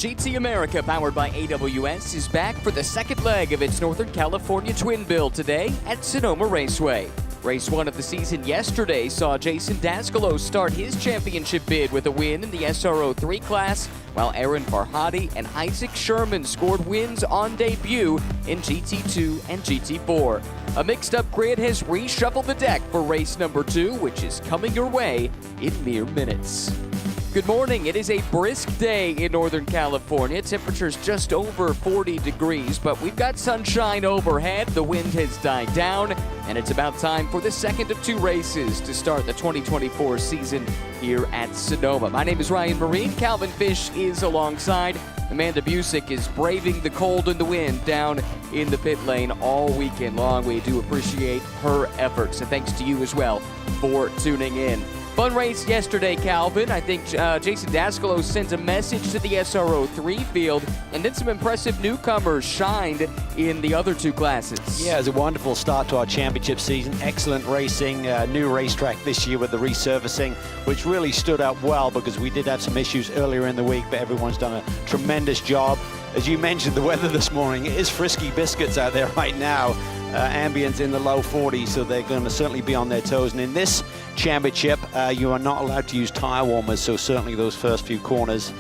GT America, powered by AWS, is back for the second leg of its Northern California twin build today at Sonoma Raceway. Race 1 of the season yesterday saw Jason Dascalo start his championship bid with a win in the SRO 3 class, while Aaron Farhadi and Isaac Sherman scored wins on debut in GT2 and GT4. A mixed-up grid has reshuffled the deck for race number 2, which is coming your way in mere minutes. Good morning. It is a brisk day in Northern California. Temperatures just over 40 degrees, but we've got sunshine overhead. The wind has died down, and it's about time for the second of 2 races to start the 2024 season here at Sonoma. My name is Ryan Marine. Calvin Fish is alongside. Amanda Busick is braving the cold and the wind down in the pit lane all weekend long. We do appreciate her efforts, and thanks to you as well for tuning in. Fun race yesterday, Calvin. I think Jason Dascalo sent a message to the SRO 3 field, and then some impressive newcomers shined in the other 2 classes. Yeah, it was a wonderful start to our championship season. Excellent racing, new racetrack this year with the resurfacing, which really stood out well because we did have some issues earlier in the week, but everyone's done a tremendous job. As you mentioned, the weather this morning, it is frisky biscuits out there right now. Ambience in the low 40s, so they're going to certainly be on their toes. And in this championship, you are not allowed to use tire warmers, so certainly those first few corners,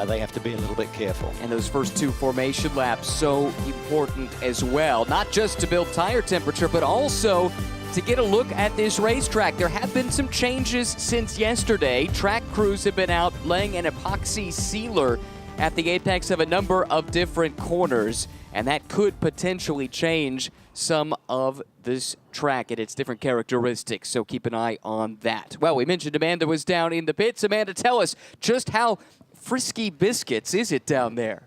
they have to be a little bit careful. And those first 2 formation laps, so important as well, not just to build tire temperature, but also to get a look at this racetrack. There have been some changes since yesterday. Track crews have been out laying an epoxy sealer at the apex of a number of different corners, and that could potentially change some of this track and its different characteristics, so keep an eye on that. Well, we mentioned Amanda was down in the pits. Amanda, tell us, just how frisky biscuits is it down there?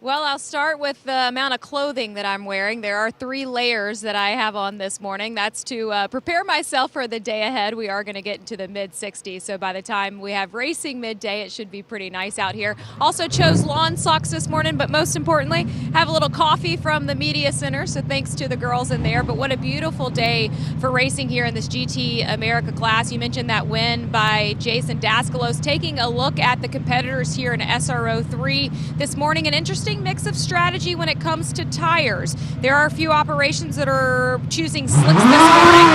Well, I'll start with the amount of clothing that I'm wearing. There are 3 layers that I have on this morning. That's to prepare myself for the day ahead. We are going to get into the mid-60s, so by the time we have racing midday, it should be pretty nice out here. Also chose lawn socks this morning, but most importantly, have a little coffee from the media center, so thanks to the girls in there. But what a beautiful day for racing here in this GT America class. You mentioned that win by Jason Dascalo. Taking a look at the competitors here in SRO 3 this morning, an interesting mix of strategy when it comes to tires. There are a few operations that are choosing slicks this morning.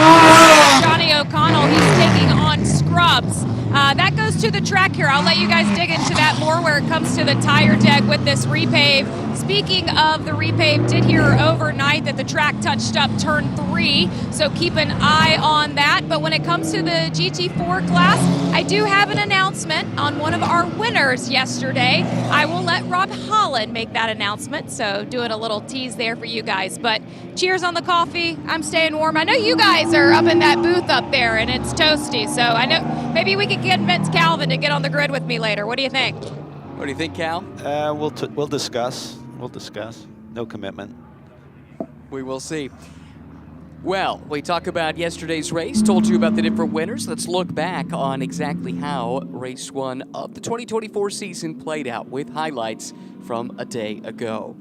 Johnny O'Connell, he's taking on scrubs. That goes to the track here. I'll let you guys dig into that more where it comes to the tire deck with this repave. Speaking of the repave, did hear overnight that the track touched up turn 3, so keep an eye on that. But when it comes to the GT4 class, I do have an announcement on one of our winners yesterday. I will let Rob Holland make that announcement, so doing a little tease there for you guys. But cheers on the coffee. I'm staying warm. I know you guys are up in that booth up there, and it's toasty, so I know maybe we could convince Calvin to get on the grid with me later. What do you think? What do you think, Cal? We'll discuss. We'll discuss. No commitment. We will see. Well, we talked about yesterday's race, told you about the different winners. Let's look back on exactly how race 1 of the 2024 season played out with highlights from a day ago.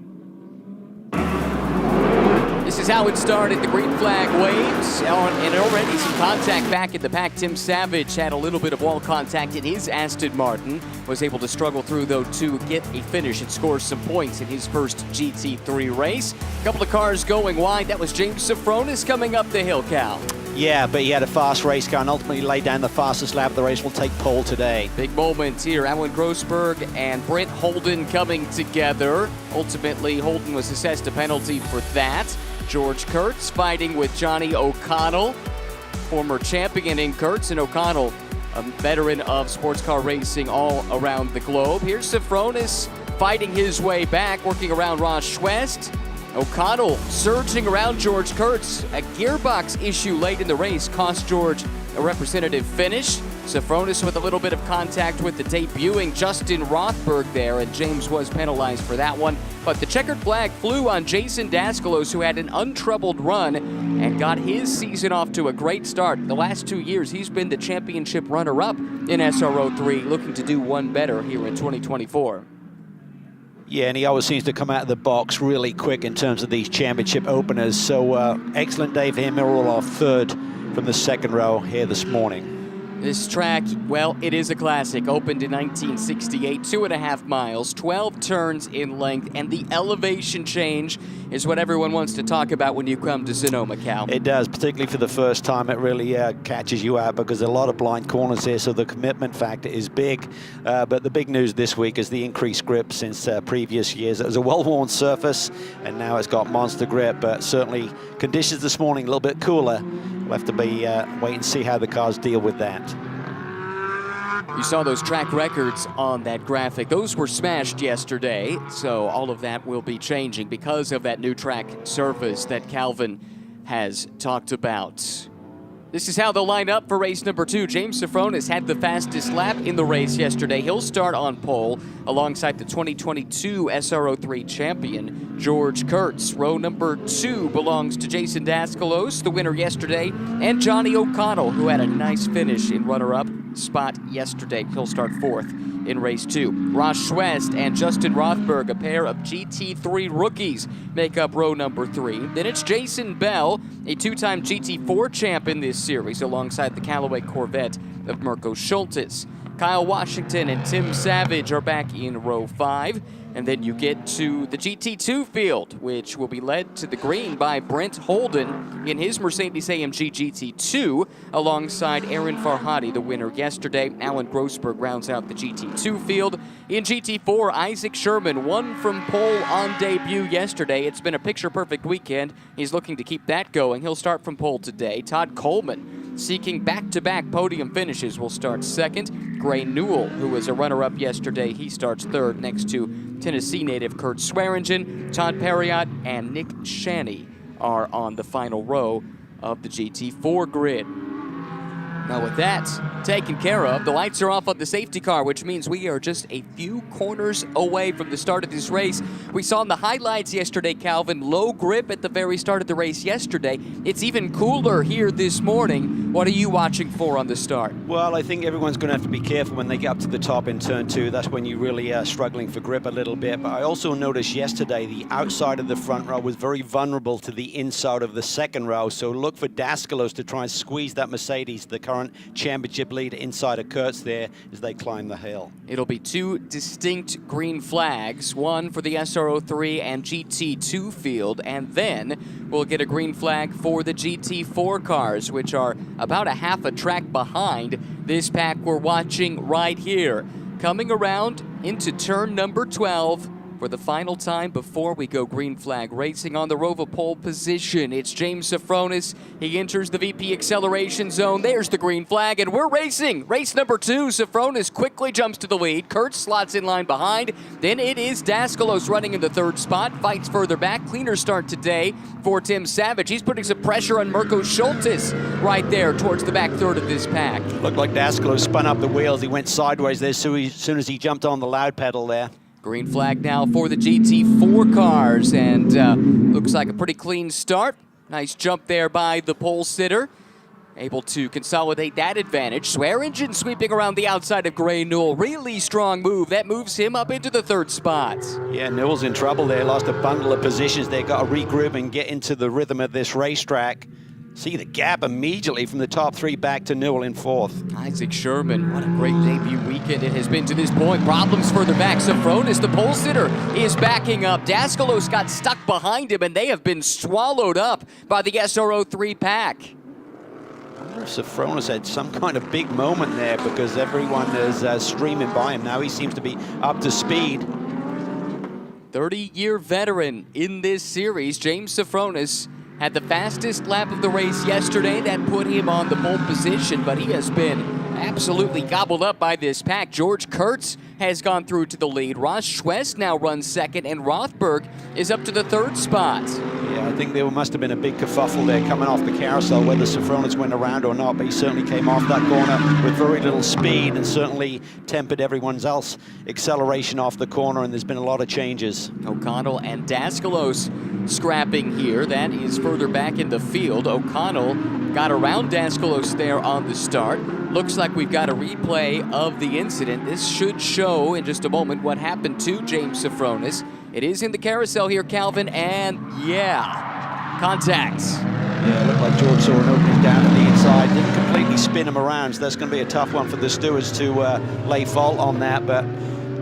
This is how it started. The green flag waves, and already some contact back in the pack. Tim Savage had a little bit of wall contact in his Aston Martin. Was able to struggle through, though, to get a finish and score some points in his first GT3 race. A couple of cars going wide. That was James Safronis coming up the hill, Cal. Yeah, but he had a fast race car and ultimately laid down the fastest lap of the race. Will take pole today. Big moment here. Alan Grossberg and Brent Holden coming together. Ultimately, Holden was assessed a penalty for that. George Kurtz fighting with Johnny O'Connell, former champion in Kurtz, and O'Connell, a veteran of sports car racing all around the globe. Here's Safronis fighting his way back, working around Raj West. O'Connell surging around George Kurtz. A gearbox issue late in the race cost George a representative finish. Safronis with a little bit of contact with the debuting Justin Rothberg there, and James was penalized for that one. But the checkered flag flew on Jason Dascalo, who had an untroubled run and got his season off to a great start. The last 2 years, he's been the championship runner-up in SRO 3, looking to do one better here in 2024. Yeah, and he always seems to come out of the box really quick in terms of these championship openers. So excellent day for him. We're all off third from the second row here this morning. This track, well, it is a classic. Opened in 1968, 2.5 miles, 12 turns in length, and the elevation change is what everyone wants to talk about when you come to Sonoma, Cal. It does, particularly for the first time. It really catches you out because a lot of blind corners here, so the commitment factor is big. But the big news this week is the increased grip since previous years. It was a well-worn surface, and now it's got monster grip. But certainly conditions this morning a little bit cooler. We'll have to be wait and see how the cars deal with that. You saw those track records on that graphic. Those were smashed yesterday, so all of that will be changing because of that new track surface that Calvin has talked about. This is how they'll line up for race number 2. James Safronis had the fastest lap in the race yesterday. He'll start on pole alongside the 2022 SRO3 champion, George Kurtz. Row number 2 belongs to Jason Daskalos, the winner yesterday, and Johnny O'Connell, who had a nice finish in runner-up spot yesterday. He'll start 4th in race 2. Raj West and Justin Rothberg, a pair of GT3 rookies, make up row number 3. Then it's Jason Bell, a 2-time GT4 champ in this series, alongside the Callaway Corvette of Mirko Schultes. Kyle Washington and Tim Savage are back in row 5. And then you get to the GT2 field, which will be led to the green by Brent Holden in his Mercedes-AMG GT2, alongside Aaron Farhadi, the winner yesterday. Alan Grossberg rounds out the GT2 field. In GT4, Isaac Sherman won from pole on debut yesterday. It's been a picture-perfect weekend. He's looking to keep that going. He'll start from pole today. Todd Coleman, seeking back-to-back podium finishes, will start 2nd. Gray Newell, who was a runner-up yesterday, he starts 3rd next to Tennessee native Kurt Swearingen. Todd Perriott and Nick Shaney are on the final row of the GT4 grid. Now with that taken care of, the lights are off on the safety car, which means we are just a few corners away from the start of this race. We saw in the highlights yesterday, Calvin, low grip at the very start of the race yesterday. It's even cooler here this morning. What are you watching for on the start? Well, I think everyone's going to have to be careful when they get up to the top in turn 2. That's when you really are struggling for grip a little bit. But I also noticed yesterday the outside of the front row was very vulnerable to the inside of the second row. So look for Daskalos to try and squeeze that Mercedes, the current championship leader, inside of Kurtz there as they climb the hill. It'll be 2 distinct green flags, one for the SRO3 and GT2 field, and then we'll get a green flag for the GT4 cars, which are about a half a track behind this pack we're watching right here. Coming around into turn number 12 for the final time before we go green flag racing. On the Roval pole position, it's James Safronis. He enters the VP acceleration zone. There's the green flag, and we're racing. Race number 2, Safronis quickly jumps to the lead. Kurtz slots in line behind. Then it is Daskalos running in the 3rd spot, fights further back. Cleaner start today for Tim Savage. He's putting some pressure on Mirko Schultes right there towards the back 3rd of this pack. Looked like Daskalos spun up the wheels. He went sideways there as soon as he jumped on the loud pedal there. Green flag now for the GT4 cars, and looks like a pretty clean start. Nice jump there by the pole sitter. Able to consolidate that advantage. Swearingen sweeping around the outside of Gray Newell. Really strong move. That moves him up into the 3rd spot. Yeah, Newell's in trouble there. Lost a bundle of positions. They got to regroup and get into the rhythm of this racetrack. See the gap immediately from the top 3 back to Newell in 4th. Isaac Sherman, what a great debut weekend it has been to this point. Problems further back. Safronis, the pole sitter, is backing up. Daskalos got stuck behind him, and they have been swallowed up by the SRO3 pack. I wonder if Safronis had some kind of big moment there because everyone is streaming by him. Now he seems to be up to speed. 30-year veteran in this series, James Safronis, had the fastest lap of the race yesterday. That put him on the pole position, but he has been absolutely gobbled up by this pack. George Kurtz has gone through to the lead. Raj West now runs 2nd, and Rothberg is up to the 3rd spot. Yeah, I think there must have been a big kerfuffle there coming off the carousel, whether Safronis went around or not, but he certainly came off that corner with very little speed and certainly tempered everyone's else acceleration off the corner, and there's been a lot of changes. O'Connell and Daskalos scrapping here. That is further back in the field. O'Connell got around Daskalos there on the start. Looks like we've got a replay of the incident. This should show in just a moment what happened to James Safronis. It is in the carousel here, Calvin, and yeah, contact. Yeah, it looked like George saw an opening down to the inside. Didn't completely spin him around. So that's going to be a tough one for the stewards to lay fault on that. But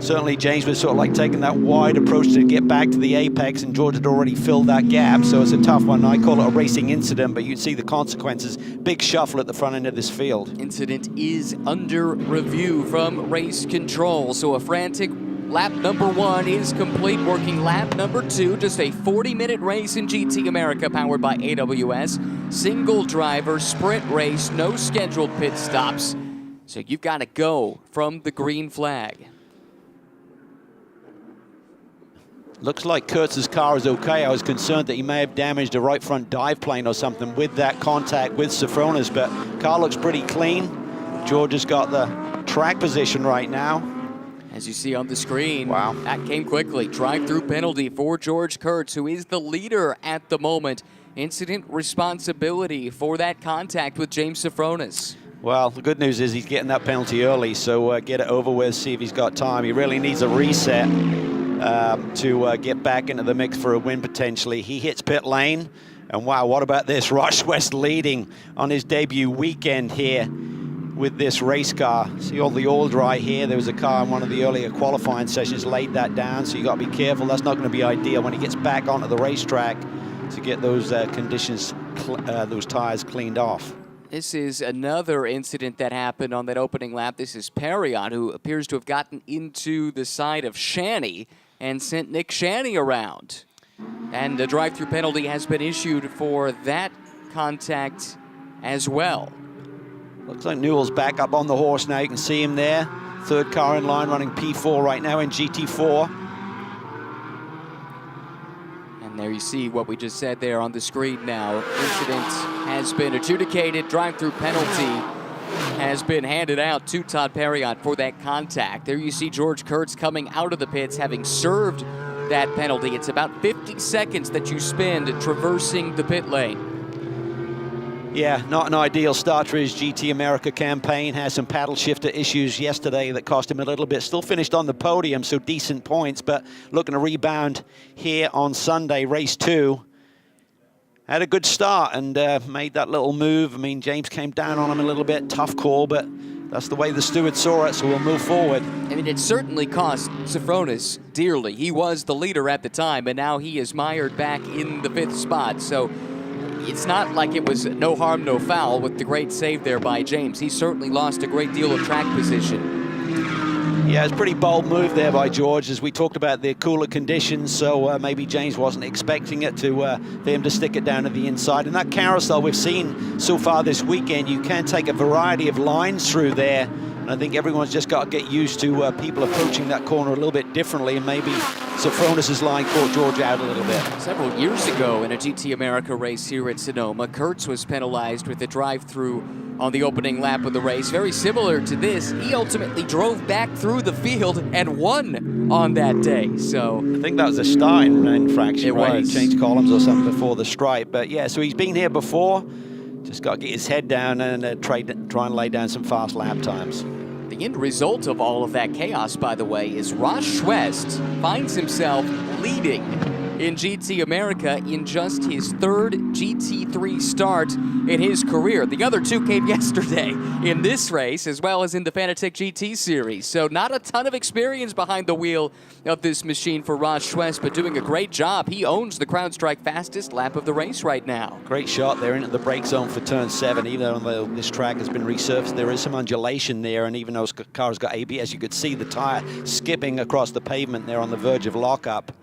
certainly James was sort of like taking that wide approach to get back to the apex, and George had already filled that gap. So it's a tough one. I call it a racing incident, but you can see the consequences. Big shuffle at the front end of this field. Incident is under review from race control. So a frantic lap number 1 is complete, working lap number 2. Just a 40-minute race in GT America powered by AWS. Single driver sprint race, no scheduled pit stops. So you've got to go from the green flag. Looks like Kurtz's car is okay. I was concerned that he may have damaged a right front dive plane or something with that contact with Sofronis, but car looks pretty clean. George has got the track position right now. As you see on the screen, wow, that came quickly. Drive-through penalty for George Kurtz, who is the leader at the moment. Incident responsibility for that contact with James Sofronis. Well, the good news is he's getting that penalty early, so get it over with, see if he's got time. He really needs a reset to get back into the mix for a win potentially. He hits pit lane, and wow, what about this? Raj West leading on his debut weekend here with this race car. See all the oil dry here. There was a car in one of the earlier qualifying sessions laid that down, so you got to be careful. That's not going to be ideal when he gets back onto the racetrack to get those conditions, those tires cleaned off. This is another incident that happened on that opening lap. This is Perriot, who appears to have gotten into the side of Shanny and sent Nick Shanny around. And a drive-through penalty has been issued for that contact as well. Looks like Newell's back up on the horse now. You can see him there. Third car in line running P4 right now in GT4. And there you see what we just said there on the screen now. Incident has been adjudicated. Drive-through penalty has been handed out to Todd Perriot for that contact. There you see George Kurtz coming out of the pits, having served that penalty. It's about 50 seconds that you spend traversing the pit lane. Yeah, not an ideal start for his GT America campaign. Has some paddle shifter issues yesterday that cost him a little bit. Still finished on the podium, so decent points, but looking to rebound here on Sunday, race 2. Had a good start and made that little move. I mean, James came down on him a little bit. Tough call, but that's the way the steward saw it, so we'll move forward. I mean, it certainly cost Sofronis dearly. He was the leader at the time, and now he is mired back in the 5th spot. So it's not like it was no harm, no foul with the great save there by James. He certainly lost a great deal of track position. Yeah, it's a pretty bold move there by George, as we talked about the cooler conditions, so maybe James wasn't expecting it for him to stick it down to the inside. And that carousel we've seen so far this weekend, you can take a variety of lines through there. And I think everyone's just got to get used to people approaching that corner a little bit differently, and maybe Sofronis' line caught George out a little bit. Several years ago in a GT America race here at Sonoma, Kurtz was penalized with a drive-through on the opening lap of the race. Very similar to this. He ultimately drove back through the field and won on that day. So I think that was a Stein infraction, right? Was. He changed columns or something before the stripe. But yeah, so he's been here before. Just got to get his head down and try and lay down some fast lap times. The end result of all of that chaos, by the way, is Raj West finds himself leading in GT America in just his 3rd GT3 start in his career. The other 2 came yesterday in this race, as well as in the Fanatec GT series. So not a ton of experience behind the wheel of this machine for Raj West, but doing a great job. He owns the CrowdStrike fastest lap of the race right now. Great shot there into the brake zone for turn 7. Even though this track has been resurfaced, there is some undulation there, and even though the car's got ABS, you could see the tire skipping across the pavement there on the verge of lockup.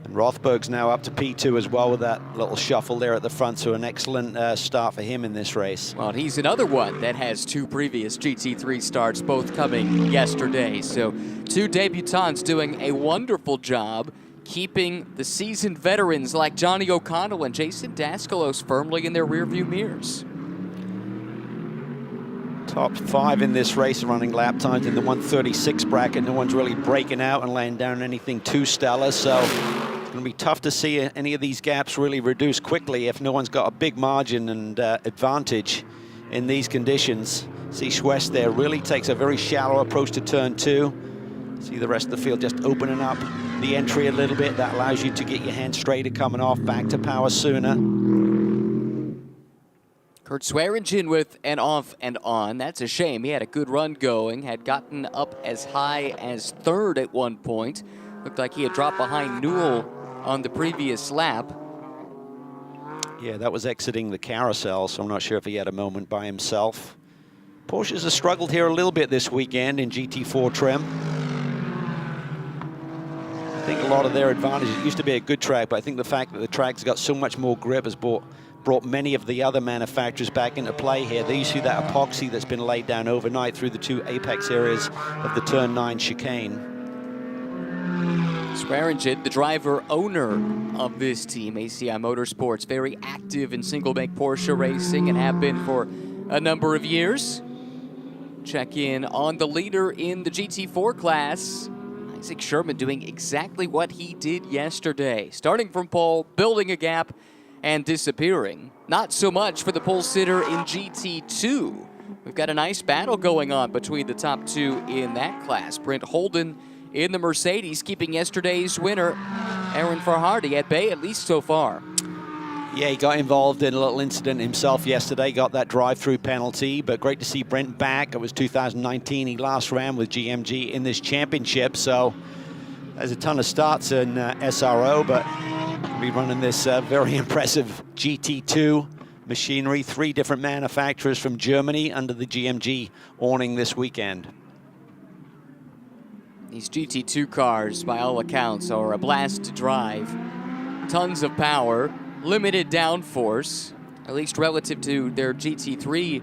And Rothberg's now up to P2 as well with that little shuffle there at the front, so an excellent start for him in this race. Well, he's another one that has 2 previous GT3 starts, both coming yesterday. So 2 debutants doing a wonderful job keeping the seasoned veterans like Johnny O'Connell and Jason Dascalos firmly in their rearview mirrors. Top 5 in this race running lap times in the 136 bracket. No one's really breaking out and laying down anything too stellar, so it's going to be tough to see any of these gaps really reduce quickly if no one's got a big margin and advantage in these conditions. See Schwest there really takes a very shallow approach to turn 2. See the rest of the field just opening up the entry a little bit. That allows you to get your hand straighter coming off, back to power sooner. Kurt Swearingen with an off and on. That's a shame. He had a good run going, had gotten up as high as third at one point. Looked like he had dropped behind Newell on the previous lap. Yeah, that was exiting the carousel, so I'm not sure if he had a moment by himself. Porsches have struggled here a little bit this weekend in GT4 trim. I think a lot of their advantage, it used to be a good track, but I think the fact that the track's got so much more grip has brought many of the other manufacturers back into play here. They used to see that epoxy that's been laid down overnight through the two apex areas of the Turn 9 chicane. Swearingen, the driver owner of this team, ACI Motorsports, very active in single-make Porsche racing and have been for a number of years. Check in on the leader in the GT4 class, Isaac Sherman, doing exactly what he did yesterday. Starting from pole, building a gap, and disappearing. Not so much for the pole sitter in GT2. We've got a nice battle going on between the top two in that class. Brent Holden in the Mercedes, keeping yesterday's winner, Aaron Farhardy, at bay, at least so far. Yeah, he got involved in a little incident himself yesterday, got that drive-through penalty, but great to see Brent back. It was 2019, he last ran with GMG in this championship, so there's a ton of starts in SRO, but we'll be running this very impressive GT2 machinery, 3 different manufacturers from Germany under the GMG awning this weekend. These GT2 cars, by all accounts, are a blast to drive. Tons of power, limited downforce, at least relative to their GT3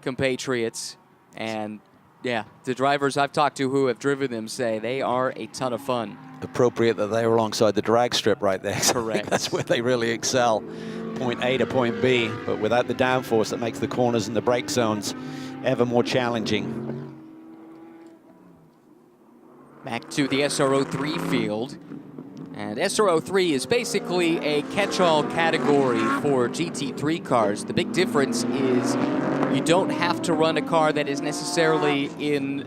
compatriots. And yeah, the drivers I've talked to who have driven them say they are a ton of fun. Appropriate that they were alongside the drag strip right there. Correct. That's where they really excel. Point A to point B, but without the downforce that makes the corners and the brake zones ever more challenging. Back to the SRO3 field. And SRO3 is basically a catch-all category for GT3 cars. The big difference is you don't have to run a car that is necessarily in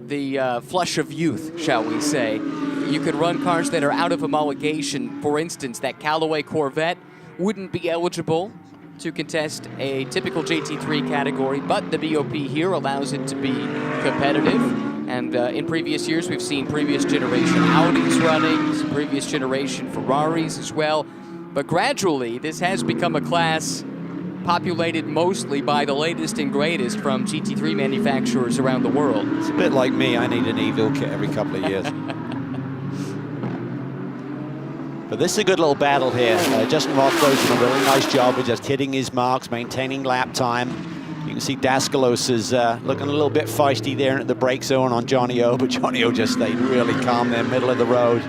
the flush of youth, shall we say. You could run cars that are out of homologation. For instance, that Callaway Corvette wouldn't be eligible to contest a typical GT3 category, but the BOP here allows it to be competitive. And in previous years, we've seen previous generation Audis running, some previous generation Ferraris as well. But gradually, this has become a class populated mostly by the latest and greatest from GT3 manufacturers around the world. It's a bit like me, I need an Evil kit every couple of years. But this is a good little battle here. Justin Rothro's done a really nice job of just hitting his marks, maintaining lap time. You can see Daskalos is looking a little bit feisty there at the brake zone on Johnny O, but Johnny O just stayed really calm there, middle of the road.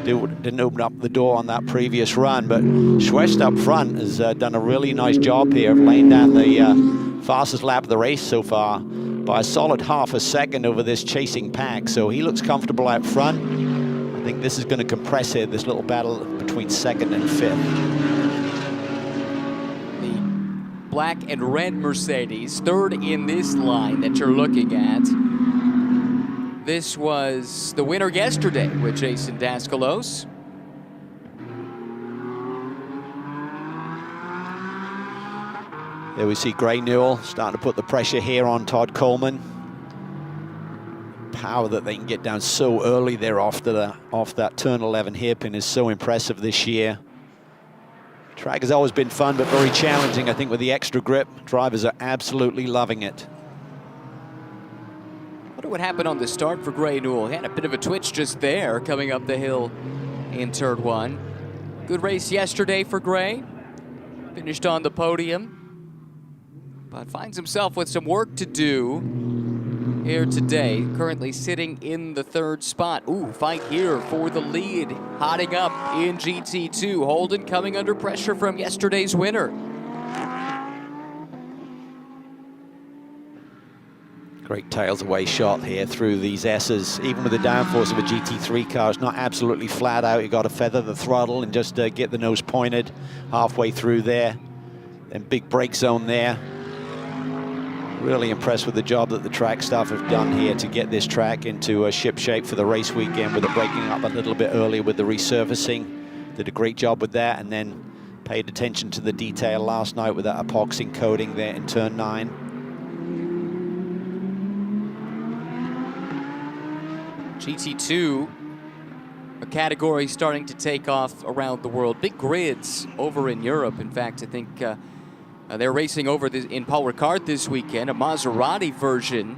Didn't open up the door on that previous run, but Schwest up front has done a really nice job here of laying down the fastest lap of the race so far by a solid half a second over this chasing pack. So he looks comfortable out front. I think this is going to compress here, this little battle between second and fifth. Black and red Mercedes, third in this line that you're looking at. This was the winner yesterday with Jason Daskalos. There we see Gray Newell starting to put the pressure here on Todd Coleman. Power that they can get down so early there off that turn 11 hairpin is so impressive this year. Track has always been fun, but very challenging. I think with the extra grip, drivers are absolutely loving it. Wonder what happened on the start for Gray Newell. He had a bit of a twitch just there coming up the hill in turn 1. Good race yesterday for Gray. Finished on the podium, but finds himself with some work to do here today. Currently sitting in the 3rd spot. Ooh, fight here for the lead. Hotting up in GT2. Holden coming under pressure from yesterday's winner. Great tails away shot here through these S's. Even with the downforce of a GT3 car, it's not absolutely flat out. You got to feather the throttle and just get the nose pointed halfway through there. Then big brake zone there. Really impressed with the job that the track staff have done here to get this track into a ship shape for the race weekend, with it breaking up a little bit earlier with the resurfacing. Did a great job with that, and then Paid attention to the detail last night with that epoxy coating there in turn 9. GT2, a category starting to take off around the world. Big grids over in Europe. In fact, I think they're racing over in Paul Ricard this weekend. A Maserati version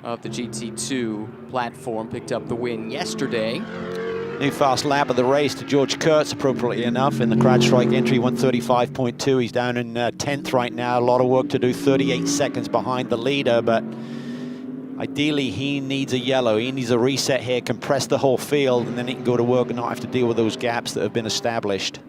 of the GT2 platform picked up the win yesterday. New fast lap of the race to George Kurtz, appropriately enough, in the CrowdStrike entry, 1:35.2. He's down in 10th right now. A lot of work to do, 38 seconds behind the leader, but ideally he needs a yellow. He needs a reset here, compress the whole field, and then he can go to work and not have to deal with those gaps that have been established.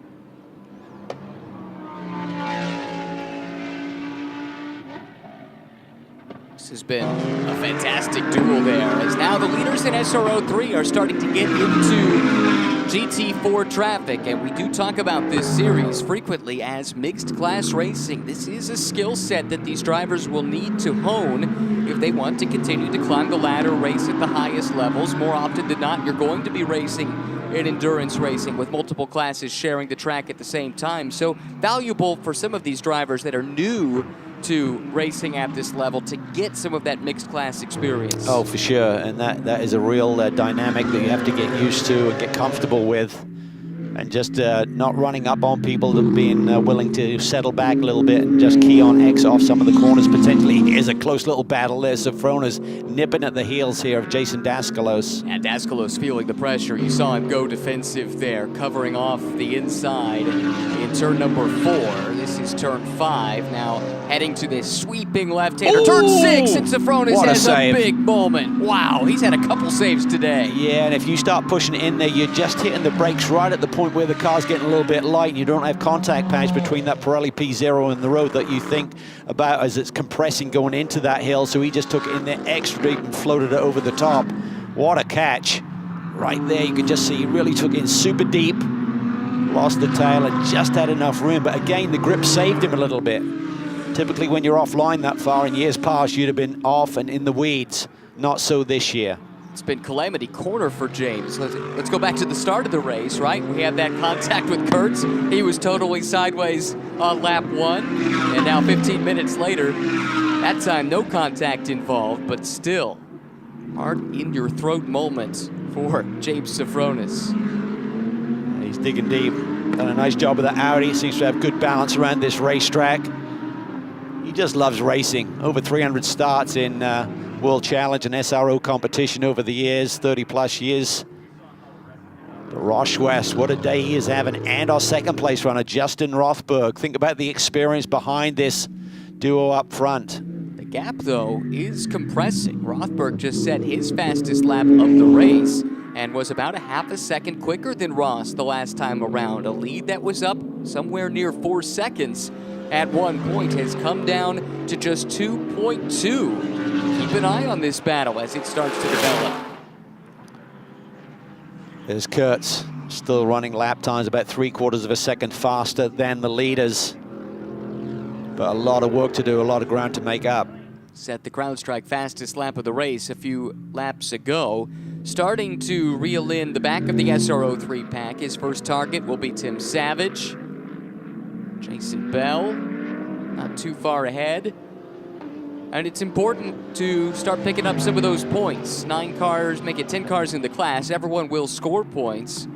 This has been a fantastic duel there, as now the leaders in SRO3 are starting to get into GT4 traffic, and we do talk about this series frequently as mixed class racing. This is a skill set that these drivers will need to hone if they want to continue to climb the ladder, race at the highest levels. More often than not, you're going to be racing in endurance racing with multiple classes sharing the track at the same time. So valuable for some of these drivers that are new to racing at this level to get some of that mixed class experience. Oh, for sure, and that is a real dynamic that you have to get used to and get comfortable with, and just not running up on people, being willing to settle back a little bit and just key on X off some of the corners potentially. Here's a close little battle there. Sofrona's nipping at the heels here of Jason Daskalos. And Daskalos feeling the pressure. You saw him go defensive there, covering off the inside in turn number 4. This is turn 5. Now heading to this sweeping left-hander. Turn 6, and Sofronis has a big moment. Wow, he's had a couple saves today. Yeah, and if you start pushing it in there, you're just hitting the brakes right at the point where the car's getting a little bit light and you don't have contact patch between that Pirelli P0 and the road that you think about as it's compressing going into that hill. So he just took it in there extra deep and floated it over the top. What a catch. Right there, you could just see he really took it in super deep, lost the tail and just had enough room. But again, the grip saved him a little bit. Typically when you're offline that far in years past, you'd have been off and in the weeds. Not so this year. It's been calamity corner for James. Let's go back to the start of the race, right? We had that contact with Kurtz. He was totally sideways on lap 1. And now 15 minutes later, that time no contact involved, but still heart in your throat moment for James Sofronis. He's digging deep. Done a nice job with the Audi. Seems to have good balance around this racetrack. He just loves racing. Over 300 starts in World Challenge and SRO competition over the years, 30+ years. But Raj West, what a day he is having. And our second place runner, Justin Rothberg. Think about the experience behind this duo up front. The gap, though, is compressing. Rothberg just set his fastest lap of the race and was about a half a second quicker than Ross the last time around. A lead that was up somewhere near 4 seconds at one point has come down to just 2.2. Keep an eye on this battle as it starts to develop. There's Kurtz, still running lap times about 3/4 of a second faster than the leaders. But a lot of work to do, a lot of ground to make up. Set the CrowdStrike fastest lap of the race a few laps ago. Starting to reel in the back of the SRO3 pack. His first target will be Tim Savage. Jason Bell, not too far ahead. And it's important to start picking up some of those points. 9 cars, make it 10 cars in the class. Everyone will score points,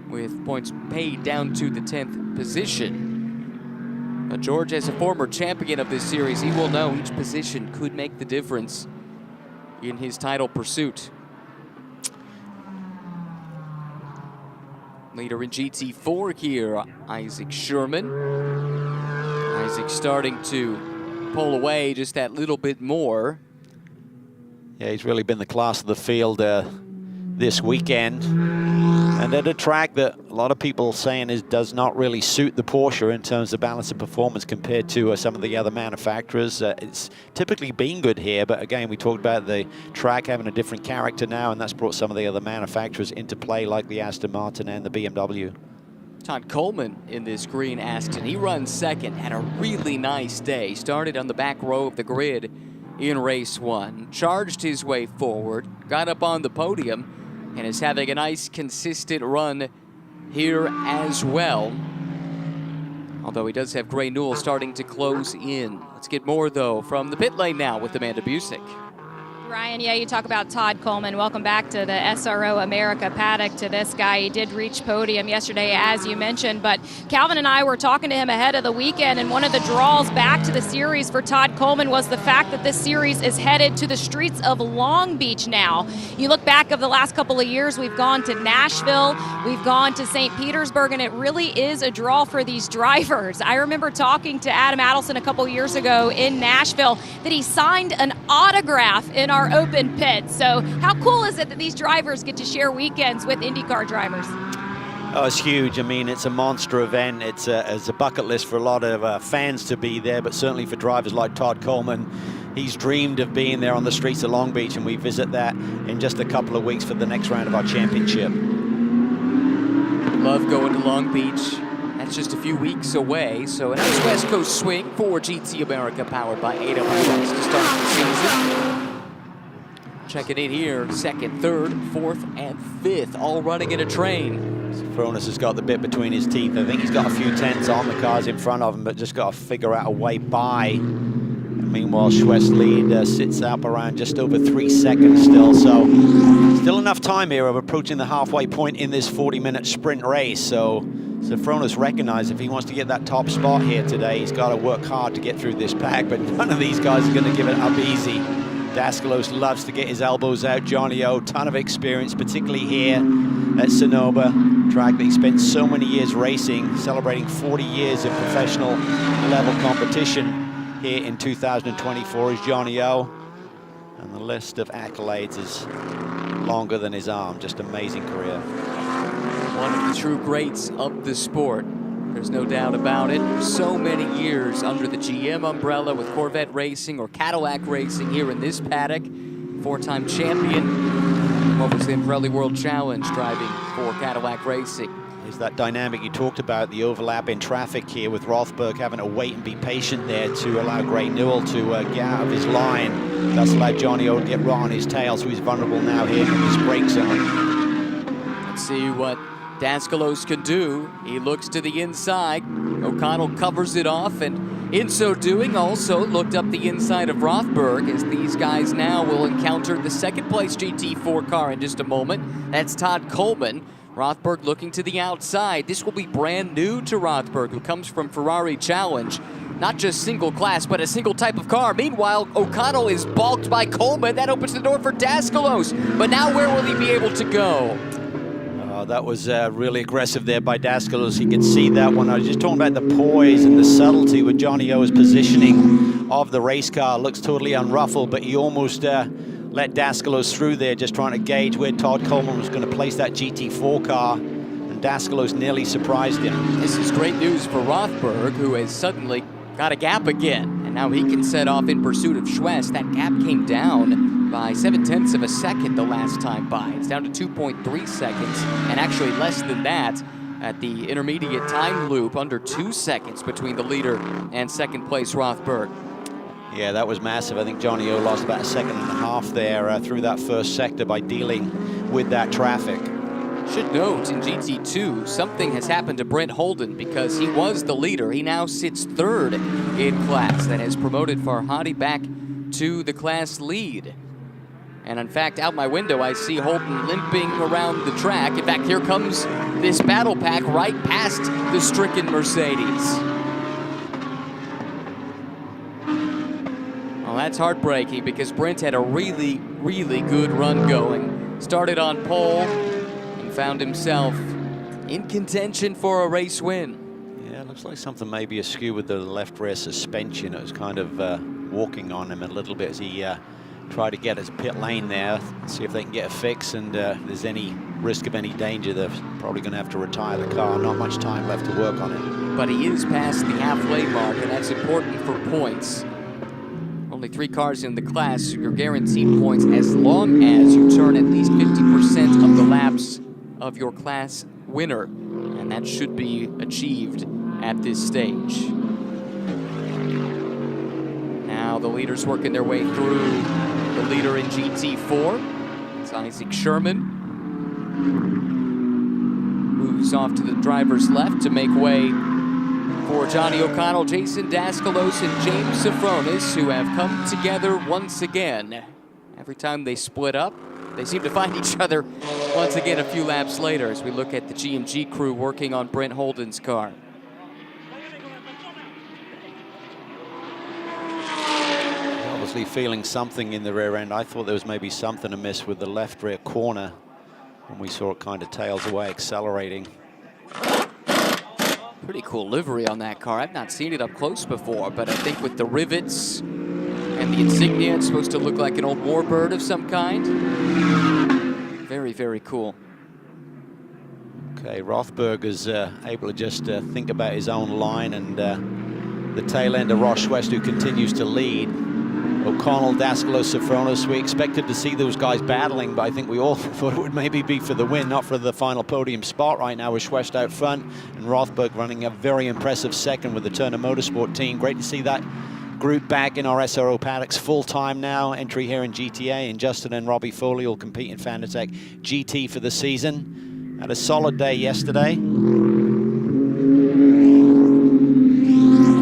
with points paid down to the 10th position. But George, as a former champion of this series, he will know each position could make the difference in his title pursuit. Leader in GT4 here, Isaac Sherman. Isaac starting to pull away just that little bit more. Yeah, he's really been the class of the field this weekend. And at a track that a lot of people saying does not really suit the Porsche in terms of balance and performance compared to some of the other manufacturers. It's typically been good here, but again, we talked about the track having a different character now, and that's brought some of the other manufacturers into play, like the Aston Martin and the BMW. Todd Coleman in this green Aston, he runs second, had a really nice day. Started on the back row of the grid in race 1, charged his way forward, got up on the podium, and is having a nice consistent run here as well. Although he does have Gray Newell starting to close in. Let's get more, though, from the pit lane now with Amanda Busick. Ryan, yeah, you talk about Todd Coleman. Welcome back to the SRO America paddock to this guy. He did reach podium yesterday, as you mentioned, but Calvin and I were talking to him ahead of the weekend, and one of the draws back to the series for Todd Coleman was the fact that this series is headed to the streets of Long Beach now. You look back over the last couple of years, we've gone to Nashville, we've gone to St. Petersburg, and it really is a draw for these drivers. I remember talking to Adam Adelson a couple years ago in Nashville that he signed an autograph in our open pit. So how cool is it that these drivers get to share weekends with IndyCar drivers? Oh, it's huge. I mean, it's a monster event. It's a bucket list for a lot of fans to be there, but certainly for drivers like Todd Coleman. He's dreamed of being there on the streets of Long Beach, and we visit that in just a couple of weeks for the next round of our championship. Love going to Long Beach. That's just a few weeks away, so a nice West Coast swing for GT America powered by AWS to start the season. Checking in here, second, third, fourth, and fifth, all running in a train. Fronis has got the bit between his teeth. I think he's got a few tenths on the cars in front of him, but just got to figure out a way by. And meanwhile, West's lead sits up around just over 3 seconds still, so still enough time here of approaching the halfway point in this 40-minute sprint race. So Fronis recognized if he wants to get that top spot here today, he's got to work hard to get through this pack, but none of these guys are going to give it up easy. Daskalos loves to get his elbows out. Johnny O, ton of experience, particularly here at Sonoma, track that he spent so many years racing, celebrating 40 years of professional level competition here in 2024 is Johnny O. And the list of accolades is longer than his arm, just amazing career. One of the true greats of the sport. There's no doubt about it. So many years under the GM umbrella with Corvette Racing or Cadillac Racing here in this paddock. Four-time champion. What was the Pirelli World Challenge driving for Cadillac Racing. Is that dynamic you talked about, the overlap in traffic here with Rothberg having to wait and be patient there to allow Gray Newell to get out of his line. That's allowed Johnny O to get right on his tail, so he's vulnerable now here in his brake zone. Let's see what Daskalos can do. He looks to the inside. O'Connell covers it off, and in so doing also looked up the inside of Rothberg, as these guys now will encounter the second place GT4 car in just a moment. That's Todd Coleman. Rothberg looking to the outside. This will be brand new to Rothberg, who comes from Ferrari Challenge. Not just single class, but a single type of car. Meanwhile, O'Connell is balked by Coleman. That opens the door for Daskalos. But now where will he be able to go? That was really aggressive there by Daskalos. He could see that one. I was just talking about the poise and the subtlety with Johnny O's positioning of the race car. Looks totally unruffled, but he almost let Daskalos through there, just trying to gauge where Todd Coleman was going to place that GT4 car. And Daskalos nearly surprised him. This is great news for Rothberg, who has suddenly got a gap again. And now he can set off in pursuit of Schwest. That gap came down by 0.7 of a second the last time by. It's down to 2.3 seconds, and actually less than that at the intermediate time loop, under 2 seconds between the leader and second place Rothberg. Yeah, that was massive. I think Johnny O lost about 1.5 seconds there through that first sector by dealing with that traffic. Should note, in GT2, something has happened to Brent Holden because he was the leader. He now sits third in class. That has promoted Farhadi back to the class lead. And in fact, out my window, I see Holden limping around the track. In fact, here comes this battle pack right past the stricken Mercedes. Well, that's heartbreaking because Brent had a really, really good run going. Started on pole and found himself in contention for a race win. Yeah, looks like something maybe askew with the left rear suspension. It was kind of walking on him a little bit as he try to get his pit lane there, see if they can get a fix, and if there's any risk of any danger, they're probably going to have to retire the car. Not much time left to work on it. But he is past the halfway mark, and that's important for points. Only 3 cars in the class, so you're guaranteed points as long as you turn at least 50% of the laps of your class winner, and that should be achieved at this stage. Now the leaders working their way through. The leader in GT4, it's Isaac Sherman. Moves off to the driver's left to make way for Johnny O'Connell, Jason Daskalos, and James Safronis, who have come together once again. Every time they split up, they seem to find each other once again a few laps later as we look at the GMG crew working on Brent Holden's car. Obviously feeling something in the rear end. I thought there was maybe something amiss with the left rear corner when we saw it kind of tails away, accelerating. Pretty cool livery on that car. I've not seen it up close before, but I think with the rivets and the insignia, it's supposed to look like an old warbird of some kind. Very, very cool. Okay, Rothberg is able to just think about his own line, and the tail end of Raj West, who continues to lead. O'Connell, Daskalos, Safronis, we expected to see those guys battling, but I think we all thought it would maybe be for the win, not for the final podium spot right now, with Schwest out front and Rothberg running a very impressive second with the Turner Motorsport team. Great to see that group back in our SRO paddocks full-time now. Entry here in GTA, and Justin and Robbie Foley will compete in Fanatec GT for the season. Had a solid day yesterday.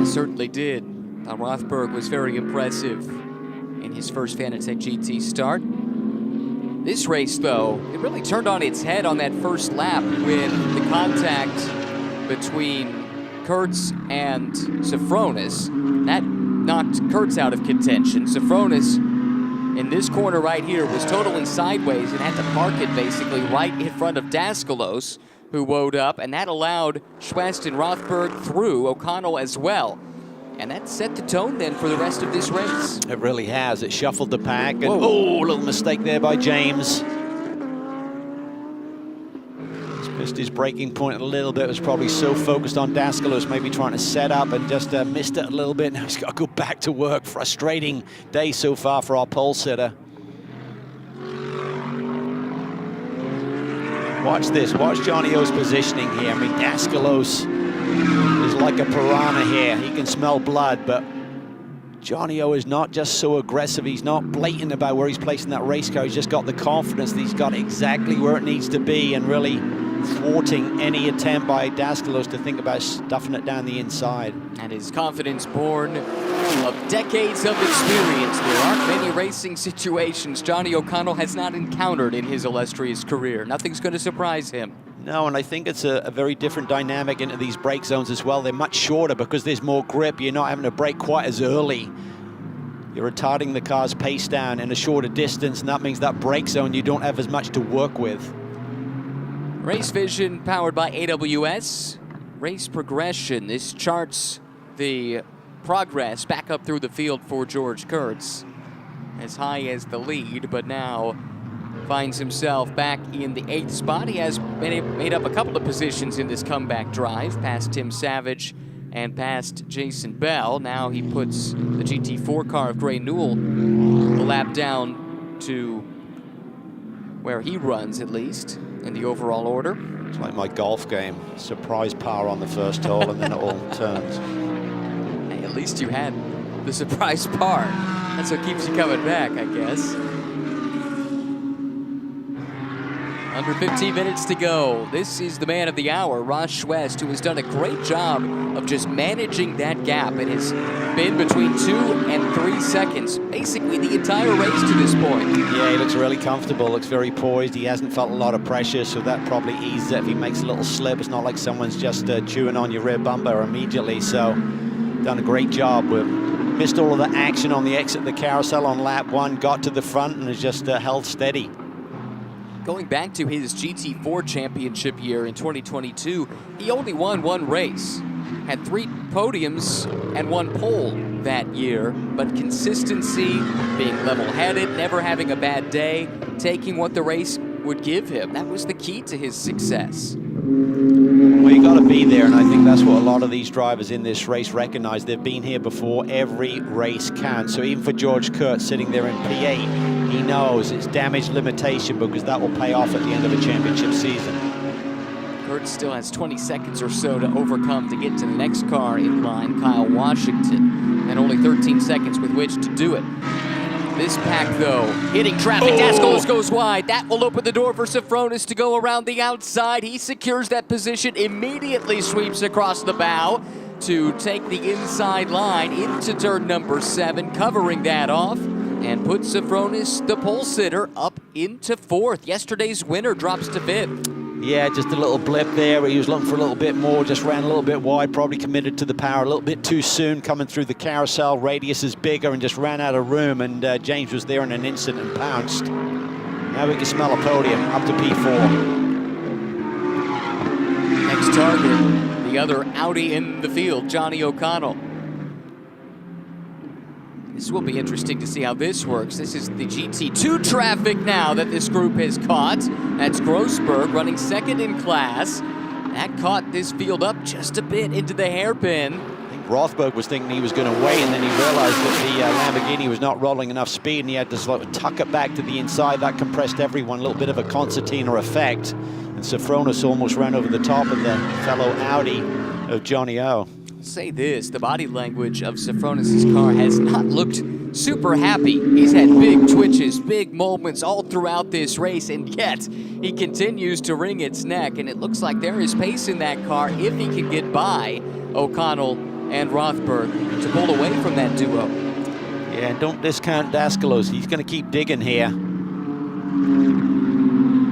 Certainly did. Rothberg was very impressive in his first Fanatec GT start. This race, though, it really turned on its head on that first lap with the contact between Kurtz and Safronis. That knocked Kurtz out of contention. Safronis, in this corner right here, was totaling sideways and had to park it basically right in front of Daskalos, who woed up, and that allowed Schwest and Rothberg through, O'Connell as well. And that set the tone then for the rest of this race. It really has. It shuffled the pack. And, oh, a little mistake there by James. He's missed his braking point a little bit. Was probably so focused on Daskalos, maybe trying to set up, and just missed it a little bit. Now he's got to go back to work. Frustrating day so far for our pole sitter. Watch this. Watch Johnny O's positioning here. I mean, Daskalos is like a piranha here. He can smell blood, but Johnny O is not just so aggressive. He's not blatant about where he's placing that race car. He's just got the confidence that he's got exactly where it needs to be, and really thwarting any attempt by Daskalos to think about stuffing it down the inside. And his confidence born of decades of experience. There aren't many racing situations Johnny O'Connell has not encountered in his illustrious career. Nothing's going to surprise him. No, and I think it's a very different dynamic into these brake zones as well. They're much shorter because there's more grip. You're not having to brake quite as early. You're retarding the car's pace down in a shorter distance, and that means that brake zone you don't have as much to work with. Race Vision powered by AWS. Race progression. This charts the progress back up through the field for George Kurtz. As high as the lead, but now finds himself back in the 8th spot. He has made up a couple of positions in this comeback drive, past Tim Savage and past Jason Bell. Now he puts the GT4 car of Gray Newell a lap down to where he runs, at least, in the overall order. It's like my golf game. Surprise power on the first hole, and then it all turns. Hey, at least you had the surprise par. That's what keeps you coming back, I guess. Under 15 minutes to go. This is the man of the hour, Raj West, who has done a great job of just managing that gap. It has been between 2 and 3 seconds, basically the entire race to this point. Yeah, he looks really comfortable, looks very poised. He hasn't felt a lot of pressure, so that probably eases it if he makes a little slip. It's not like someone's just chewing on your rear bumper immediately, so done a great job. We've missed all of the action on the exit of the carousel on lap 1, got to the front, and has just held steady. Going back to his GT4 championship year in 2022, he only won 1 race. Had 3 podiums and 1 pole that year, but consistency, being level-headed, never having a bad day, taking what the race would give him. That was the key to his success. Well, you got to be there, and I think that's what a lot of these drivers in this race recognize. They've been here before. Every race counts. So even for George Kurtz sitting there in P8, he knows it's damage limitation because that will pay off at the end of a championship season. Kurtz still has 20 seconds or so to overcome to get to the next car in line, Kyle Washington, and only 13 seconds with which to do it. This pack, though, hitting traffic. Daskalos goes wide. That will open the door for Safronis to go around the outside. He secures that position, immediately sweeps across the bow. to take the inside line into turn number 7, covering that off, and put Sofronis, the pole sitter, up into 4th. Yesterday's winner drops to 5th. Yeah, just a little blip there where he was looking for a little bit more, just ran a little bit wide, probably committed to the power a little bit too soon, coming through the carousel. Radius is bigger and just ran out of room, and James was there in an instant and pounced. Now we can smell a podium up to P4. Next target, the other Audi in the field, Johnny O'Connell. This will be interesting to see how this works. This is the GT2 traffic now that this group has caught. That's Grossberg running 2nd in class. That caught this field up just a bit into the hairpin. I think Rothberg was thinking he was going to wait, and then he realized that the Lamborghini was not rolling enough speed, and he had to sort of tuck it back to the inside. That compressed everyone, a little bit of a concertina effect. And Sofronis almost ran over the top of the fellow Audi of Johnny O. Say this, the body language of Sofronis' car has not looked super happy. He's had big twitches, big moments all throughout this race, and yet he continues to wring its neck, and it looks like there is pace in that car if he can get by O'Connell and Rothberg to pull away from that duo. Yeah, don't discount Daskalos. He's going to keep digging here.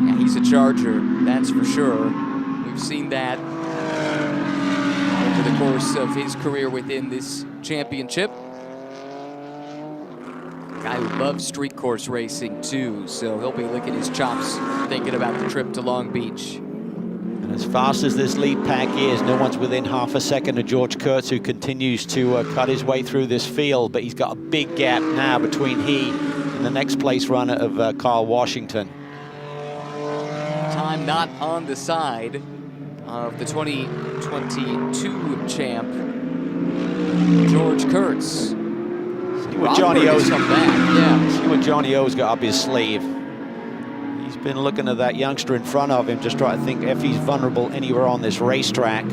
Yeah, he's a charger, that's for sure. We've seen that over the course of his career within this championship. Guy who loves street course racing too, so he'll be licking his chops thinking about the trip to Long Beach. And as fast as this lead pack is, no one's within half a second of George Kurtz, who continues to cut his way through this field, but he's got a big gap now between he and the next place runner of Carl Washington. Time not on the side of the 2022 champ, George Kurtz. See what Johnny O's come back. Yeah. See what Johnny O's got up his sleeve. He's been looking at that youngster in front of him, just trying to think if he's vulnerable anywhere on this racetrack.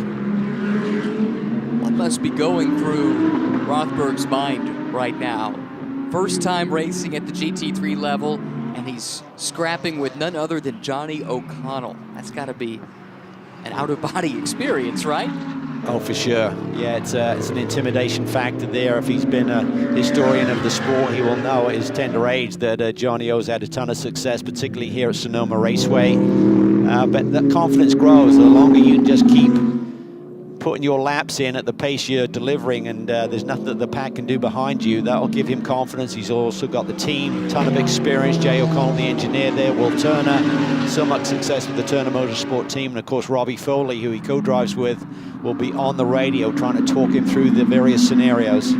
What must be going through Rothberg's mind right now? First time racing at the GT3 level, and he's scrapping with none other than Johnny O'Connell. That's got to be an out-of-body experience, right? Oh, for sure. Yeah, it's an intimidation factor there. If he's been a historian of the sport, he will know at his tender age that Johnny O's had a ton of success, particularly here at Sonoma Raceway. But that confidence grows the longer you just keep putting your laps in at the pace you're delivering, and there's nothing that the pack can do behind you. That'll give him confidence. He's also got the team, ton of experience. Jay O'Connell, the engineer there, Will Turner, so much success with the Turner Motorsport team, and of course Robbie Foley, who he co-drives with, will be on the radio trying to talk him through the various scenarios.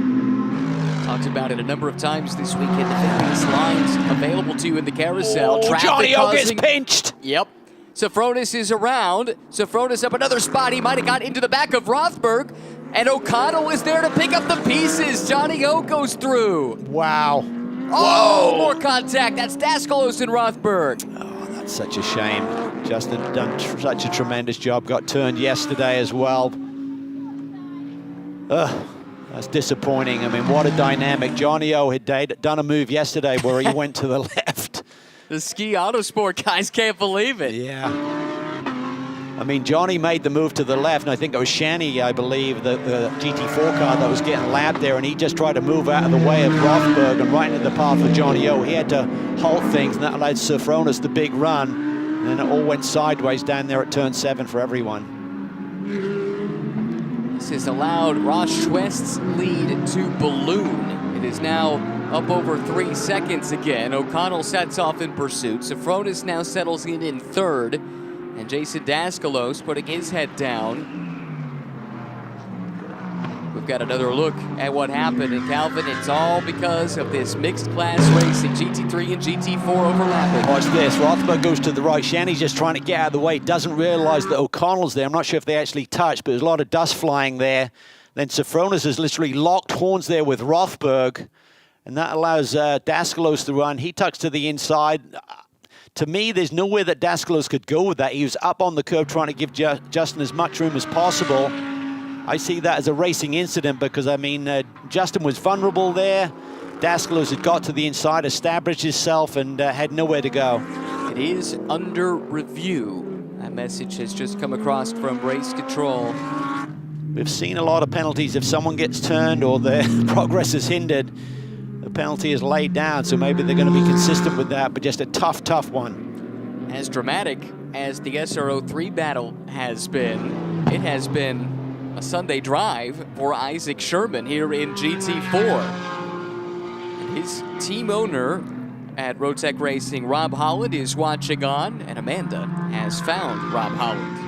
Talked about it a number of times this weekend. The fitness lines available to you in the carousel. Oh, Johnny O gets pinched. Yep. Sofronis is around. Sofronis up another spot. He might have got into the back of Rothberg. And O'Connell is there to pick up the pieces. Johnny O goes through. Wow. Oh, Whoa. more contact. That's Daskalos and Rothberg. Oh, that's such a shame. Justin done such a tremendous job. Got turned yesterday as well. That's disappointing. I mean, what a dynamic. Johnny O had done a move yesterday where he went to the left. The Ski Autosport guys can't believe it. Yeah. I mean, Johnny made the move to the left, and I think it was Shani, I believe, the GT4 car that was getting lapped there, and he just tried to move out of the way of Rothberg and right into the path of Johnny O. He had to halt things, and that allowed Sofronis the big run, and then it all went sideways down there at turn 7 for everyone. This has allowed Raj West's lead to balloon. It is now up over 3 seconds again. O'Connell sets off in pursuit. Sofronis now settles in 3rd. And Jason Daskalos putting his head down. We've got another look at what happened. And Calvin, it's all because of this mixed class racing, GT3 and GT4 overlapping. Watch this. Rothberg goes to the right. Shani's just trying to get out of the way. Doesn't realize that O'Connell's there. I'm not sure if they actually touched, but there's a lot of dust flying there. Then Sofronis has literally locked horns there with Rothberg. And that allows Daskalos to run. He tucks to the inside. To me, there's nowhere that Daskalos could go with that. He was up on the curve trying to give Justin as much room as possible. I see that as a racing incident because, I mean, Justin was vulnerable there. Daskalos had got to the inside, established himself, and had nowhere to go. It is under review. That message has just come across from race control. We've seen a lot of penalties. If someone gets turned or their progress is hindered, the penalty is laid down, so maybe they're going to be consistent with that, but just a tough one. As dramatic as the SRO3 battle has been, it has been a Sunday drive for Isaac Sherman here in GT4. And his team owner at Rotec Racing, Rob Holland, is watching on, and Amanda has found Rob Holland.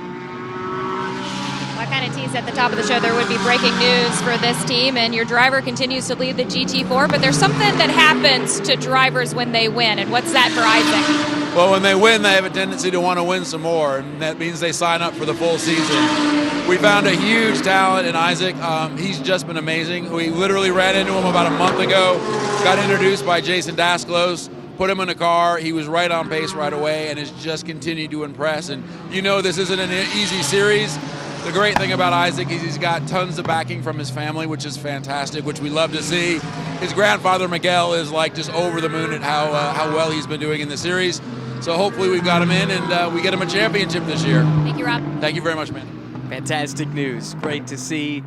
I kind of teased at the top of the show there would be breaking news for this team, and your driver continues to lead the GT4, but there's something that happens to drivers when they win, and what's that for Isaac? Well, when they win, they have a tendency to want to win some more, and that means they sign up for the full season. We found a huge talent in Isaac. He's just been amazing. We literally ran into him about a month ago, got introduced by Jason Dasclos, put him in a car. He was right on pace right away and has just continued to impress. And you know this isn't an easy series. The great thing about Isaac is he's got tons of backing from his family, which is fantastic, which we love to see. His grandfather, Miguel, is like just over the moon at how well he's been doing in the series. So hopefully we've got him in and we get him a championship this year. Thank you, Rob. Thank you very much, man. Fantastic news. Great to see,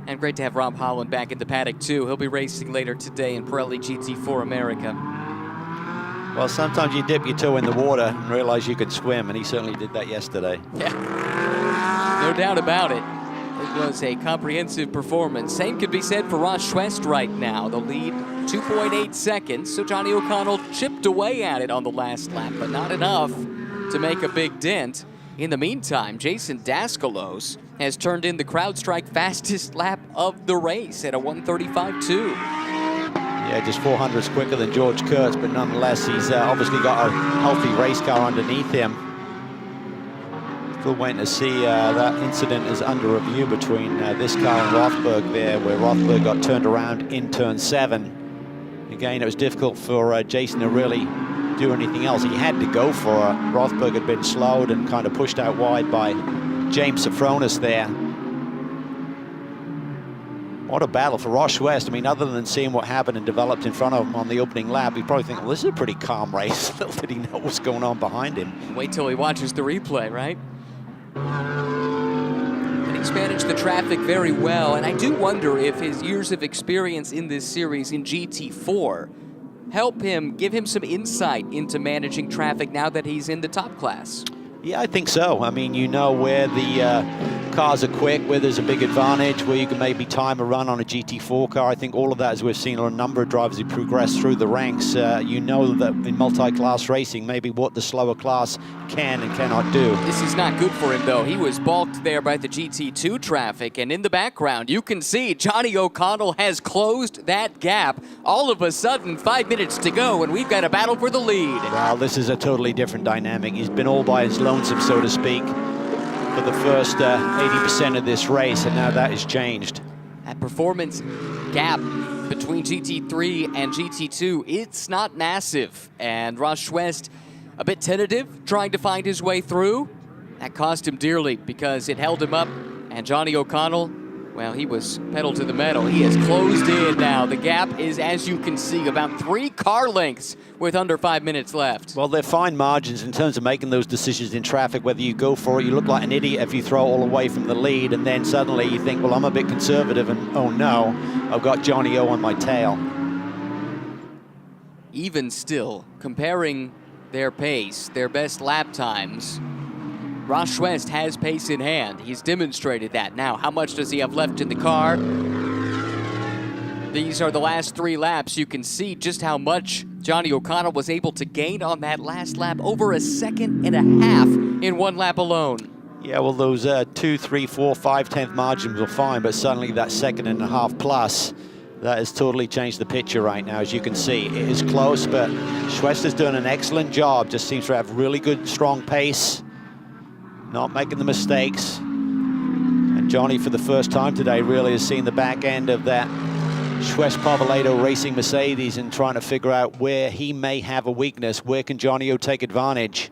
and great to have Rob Holland back in the paddock, too. He'll be racing later today in Pirelli GT4 America. Well, sometimes you dip your toe in the water and realize you can swim, and he certainly did that yesterday. Yeah, no doubt about it. It was a comprehensive performance. Same could be said for Raj West right now. The lead, 2.8 seconds, so Johnny O'Connell chipped away at it on the last lap, but not enough to make a big dent. In the meantime, Jason Dasclos has turned in the CrowdStrike fastest lap of the race at a 1:35.2. Yeah, just 400s quicker than George Kurtz, but nonetheless, he's obviously got a healthy race car underneath him. Still waiting to see that incident is under review between this car and Rothberg there, where Rothberg got turned around in turn 7. Again, it was difficult for Jason to really do anything else. He had to go for it. Rothberg had been slowed and kind of pushed out wide by James Safronis there. What a battle for Raj West. I mean, other than seeing what happened and developed in front of him on the opening lap, he'd probably think, well, this is a pretty calm race. Little did he know what's going on behind him. Wait till he watches the replay, right? But he's managed the traffic very well, and I do wonder if his years of experience in this series in GT4 help him, give him some insight into managing traffic now that he's in the top class. Yeah, I think so. I mean, you know where the cars are quick, where there's a big advantage, where you can maybe time a run on a GT4 car. I think all of that, as we've seen on a number of drivers who progress through the ranks, you know that in multi-class racing, maybe what the slower class can and cannot do. This is not good for him, though. He was balked there by the GT2 traffic, and in the background, you can see Johnny O'Connell has closed that gap. All of a sudden, 5 minutes to go, and we've got a battle for the lead. Well, this is a totally different dynamic. He's been all by his lonesome, so to speak, for the first 80% of this race, and now that has changed. That performance gap between GT3 and GT2, it's not massive. And Raj West, a bit tentative, trying to find his way through. That cost him dearly because it held him up. And Johnny O'Connell, well, he was pedal to the metal. He has closed in now. The gap is, as you can see, about 3 car lengths with under 5 minutes left. Well, they're fine margins in terms of making those decisions in traffic, whether you go for it. You look like an idiot if you throw all away from the lead, and then suddenly you think, well, I'm a bit conservative, and oh no, I've got Johnny O on my tail. Even still, comparing their pace, their best lap times, Raj West has pace in hand. He's demonstrated that. Now, how much does he have left in the car? These are the last 3 laps. You can see just how much Johnny O'Connell was able to gain on that last lap. Over 1.5 seconds in 1 lap alone. Yeah, well, those 2, 3, 4, 5/10 margins were fine, but suddenly that 1.5 seconds plus, that has totally changed the picture right now. As you can see, it is close, but Schwest has done an excellent job. Just seems to have really good, strong pace. Not making the mistakes. And Johnny, for the first time today, really has seen the back end of that Schwest Povolato Racing Mercedes and trying to figure out where he may have a weakness. Where can Johnny O take advantage?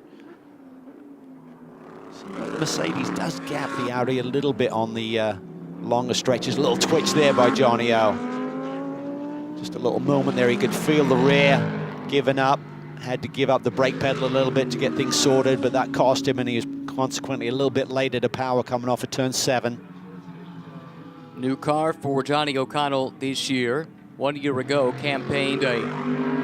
The Mercedes does gap the Audi a little bit on the longer stretches. A little twitch there by Johnny O. Just a little moment there. He could feel the rear giving up. Had to give up the brake pedal a little bit to get things sorted, but that cost him, and he was consequently a little bit later to power coming off of turn 7. New car for Johnny O'Connell this year. 1 year ago, campaigned a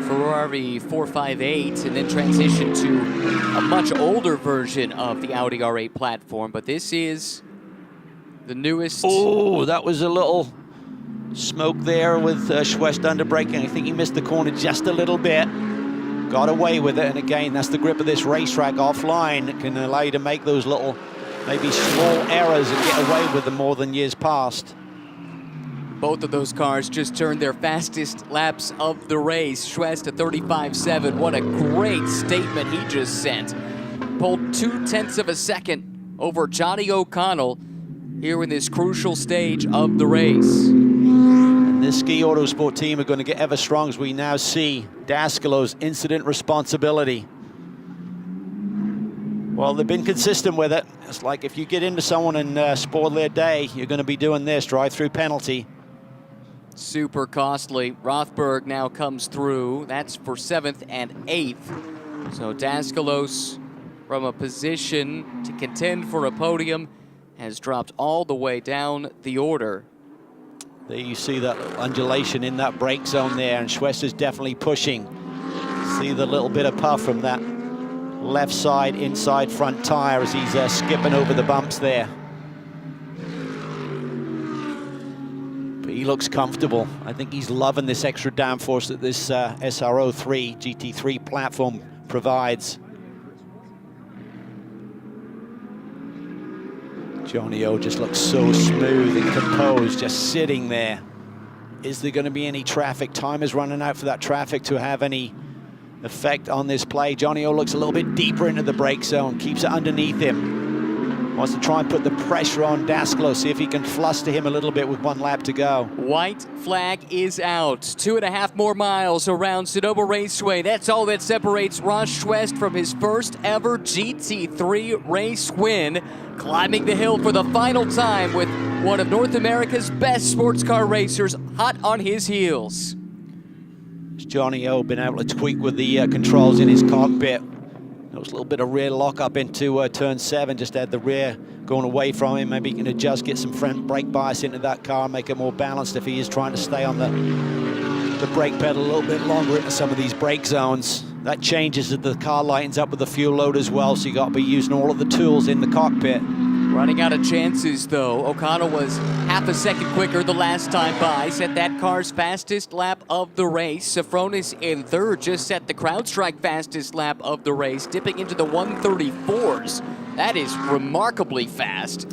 Ferrari 458 and then transitioned to a much older version of the Audi R8 platform. But this is the newest. Oh, that was a little smoke there with West under braking. I think he missed the corner just a little bit. Got away with it, and again, that's the grip of this racetrack offline. It can allow you to make those little, maybe small errors and get away with them more than years past. Both of those cars just turned their fastest laps of the race. Schwest at 35.7. What a great statement he just sent. Pulled 0.2 of a second over Johnny O'Connell here in this crucial stage of the race. And this Ski Autosport team are going to get ever strong as we now see Dascolo's incident responsibility. Well, they've been consistent with it. It's like if you get into someone and spoil their day, you're going to be doing this, drive-through penalty. Super costly. Rothberg now comes through. That's for 7th and 8th. So Dascalos, from a position to contend for a podium, has dropped all the way down the order. There you see that undulation in that brake zone there, and Schwest is definitely pushing. See the little bit of puff from that left side inside front tire as he's skipping over the bumps there. But he looks comfortable. I think he's loving this extra downforce that this SRO GT3 platform provides. Johnny O just looks so smooth and composed, just sitting there. Is there going to be any traffic? Time is running out for that traffic to have any effect on this play. Johnny O looks a little bit deeper into the brake zone, keeps it underneath him. Wants to try and put the pressure on Dascolo, see if he can fluster him a little bit with 1 lap to go. White flag is out. 2.5 more miles around Sonoma Raceway. That's all that separates Raj West from his first ever GT3 race win. Climbing the hill for the final time with one of North America's best sports car racers hot on his heels. Johnny O been able to tweak with the controls in his cockpit. There was a little bit of rear lock up into turn 7, just had the rear going away from him. Maybe he can adjust, get some front brake bias into that car, make it more balanced if he is trying to stay on the brake pedal a little bit longer into some of these brake zones. That changes as the car lightens up with the fuel load as well, so you got to be using all of the tools in the cockpit. Running out of chances, though. O'Connell was half a second quicker the last time by, set that car's fastest lap of the race. Safronis in 3rd just set the CrowdStrike fastest lap of the race, dipping into the 134s. That is remarkably fast.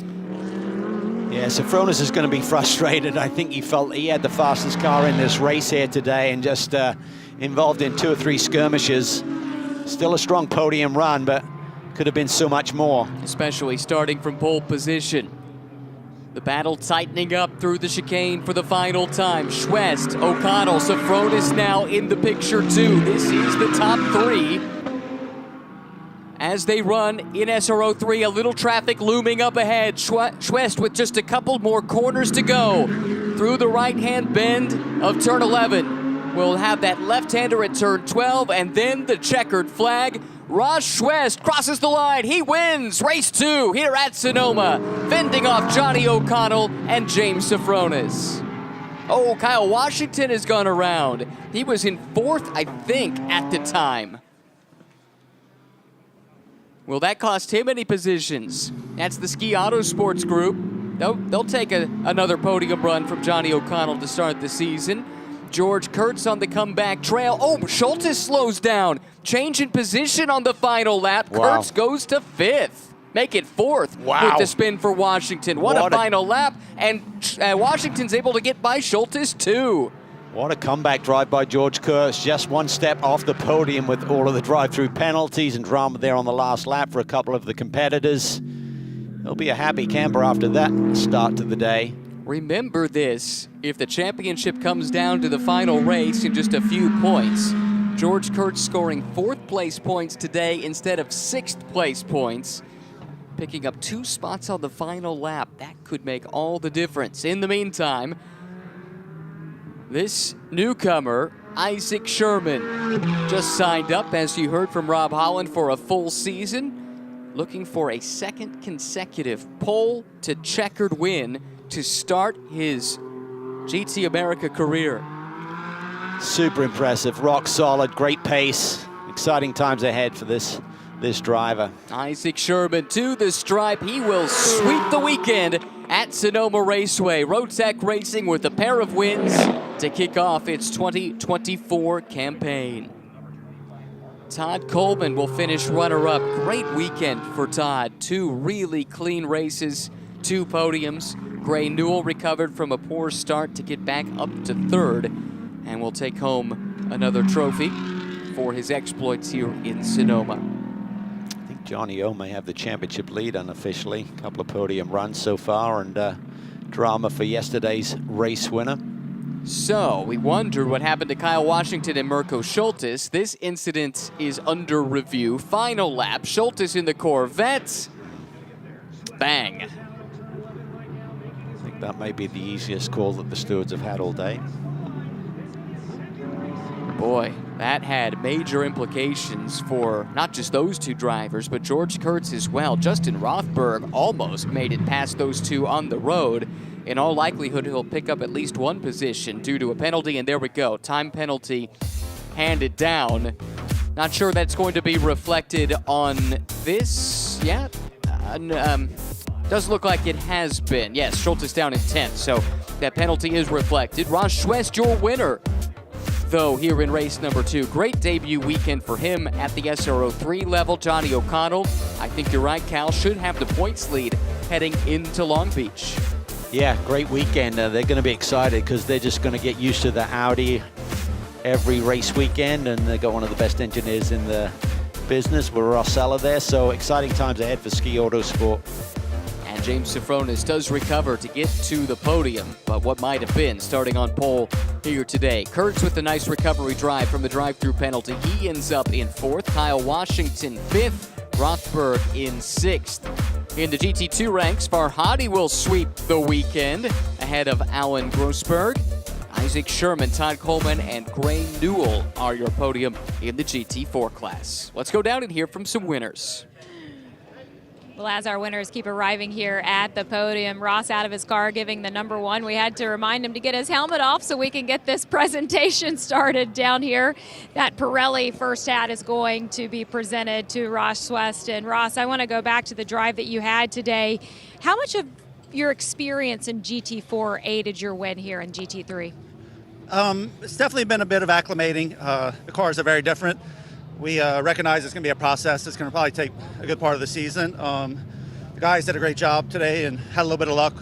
Yeah, Safronis is going to be frustrated. I think he felt he had the fastest car in this race here today and just involved in 2 or 3 skirmishes. Still a strong podium run, but could have been so much more. Especially starting from pole position. The battle tightening up through the chicane for the final time. Schwest, O'Connell, Safronis now in the picture too. This is the top 3 as they run in SRO3. A little traffic looming up ahead. Schwest with just a couple more corners to go through the right-hand bend of turn 11. We'll have that left-hander at turn 12 and then the checkered flag. Raj West crosses the line. He wins race 2 here at Sonoma, fending off Johnny O'Connell and James Safronis. Oh, Kyle Washington has gone around. He was in 4th, I think, at the time. Will that cost him any positions? That's the Ski Autosports Group. They'll take another podium run from Johnny O'Connell to start the season. George Kurtz on the comeback trail. Oh, Schultes slows down. Change in position on the final lap. Wow. Kurtz goes to 5th. Make it 4th with the spin for Washington. What a final lap. And Washington's able to get by Schultes too. What a comeback drive by George Kurtz. Just 1 step off the podium with all of the drive-through penalties and drama there on the last lap for a couple of the competitors. He'll be a happy camper after that start to the day. Remember this, if the championship comes down to the final race in just a few points, George Kurtz scoring 4th place points today instead of 6th place points, picking up 2 spots on the final lap. That could make all the difference. In the meantime, this newcomer, Isaac Sherman, just signed up, as you heard from Rob Holland, for a full season, looking for a 2nd consecutive pole to checkered win to start his GT America career. Super impressive, rock solid, great pace. Exciting times ahead for this driver. Isaac Sherman to the stripe. He will sweep the weekend at Sonoma Raceway. Roadtech Racing with a pair of wins to kick off its 2024 campaign. Todd Coleman will finish runner-up. Great weekend for Todd. 2 really clean races, 2 podiums. Gray Newell recovered from a poor start to get back up to 3rd and will take home another trophy for his exploits here in Sonoma. I think Johnny O may have the championship lead unofficially. A couple of podium runs so far, and drama for yesterday's race winner. So we wondered what happened to Kyle Washington and Mirko Schultes. This incident is under review. Final lap, Schultes in the Corvette. Bang. I think that may be the easiest call that the stewards have had all day. Boy, that had major implications for not just those 2 drivers, but George Kurtz as well. Justin Rothberg almost made it past those 2 on the road. In all likelihood, he'll pick up at least 1 position due to a penalty, and there we go. Time penalty handed down. Not sure that's going to be reflected on this yet. Doesn't look like it has been. Yes, Schultes down in 10th, so that penalty is reflected. Raj West, your winner, though, here in race number 2. Great debut weekend for him at the SRO 3 level. Johnny O'Connell, I think you're right, Cal, should have the points lead heading into Long Beach. Yeah, great weekend. They're going to be excited because they're just going to get used to the Audi every race weekend, and they've got one of the best engineers in the business with Rossella there, so exciting times ahead for Ski Autosport. And James Sifronis does recover to get to the podium, but what might have been starting on pole here today. Kurtz with a nice recovery drive from the drive-through penalty. He ends up in 4th. Kyle Washington 5th. Rothberg in 6th. In the GT2 ranks, Farhadi will sweep the weekend ahead of Alan Grossberg. Isaac Sherman, Todd Coleman, and Gray Newell are your podium in the GT4 class. Let's go down and hear from some winners. Well, as our winners keep arriving here at the podium, Ross out of his car giving the number 1. We had to remind him to get his helmet off so we can get this presentation started down here. That Pirelli first hat is going to be presented to Raj West. And Ross, I want to go back to the drive that you had today. How much of your experience in GT4 aided your win here in GT3? It's definitely been a bit of acclimating. The cars are very different. We recognize it's going to be a process. It's going to probably take a good part of the season. The guys did a great job today and had a little bit of luck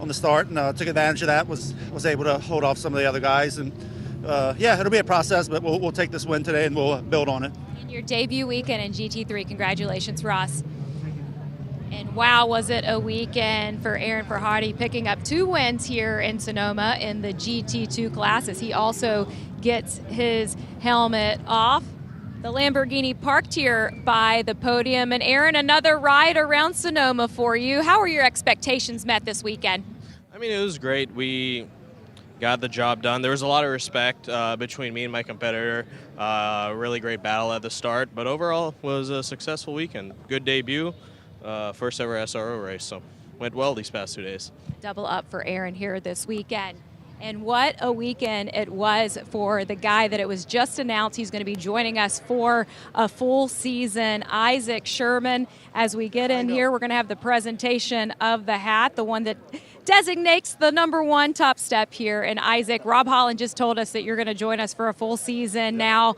on the start, and took advantage of that. Was able to hold off some of the other guys, and yeah, it'll be a process, but we'll take this win today and we'll build on it. In your debut weekend in GT3, congratulations, Ross. And wow, was it a weekend for Aaron Farhadi, picking up 2 wins here in Sonoma in the GT2 class as he also gets his helmet off. The Lamborghini parked here by the podium. And Aaron, another ride around Sonoma for you. How were your expectations met this weekend? I mean, it was great. We got the job done. There was a lot of respect between me and my competitor. Really great battle at the start, but overall was a successful weekend. Good debut, first ever SRO race, so went well these past 2 days. Double up for Aaron here this weekend. And what a weekend it was for the guy that it was just announced he's going to be joining us for a full season, Isaac Sherman. As we get in here, we're going to have the presentation of the hat, the one that designates the number 1 top step here. And Isaac, Rob Holland just told us that you're going to join us for a full season. Now,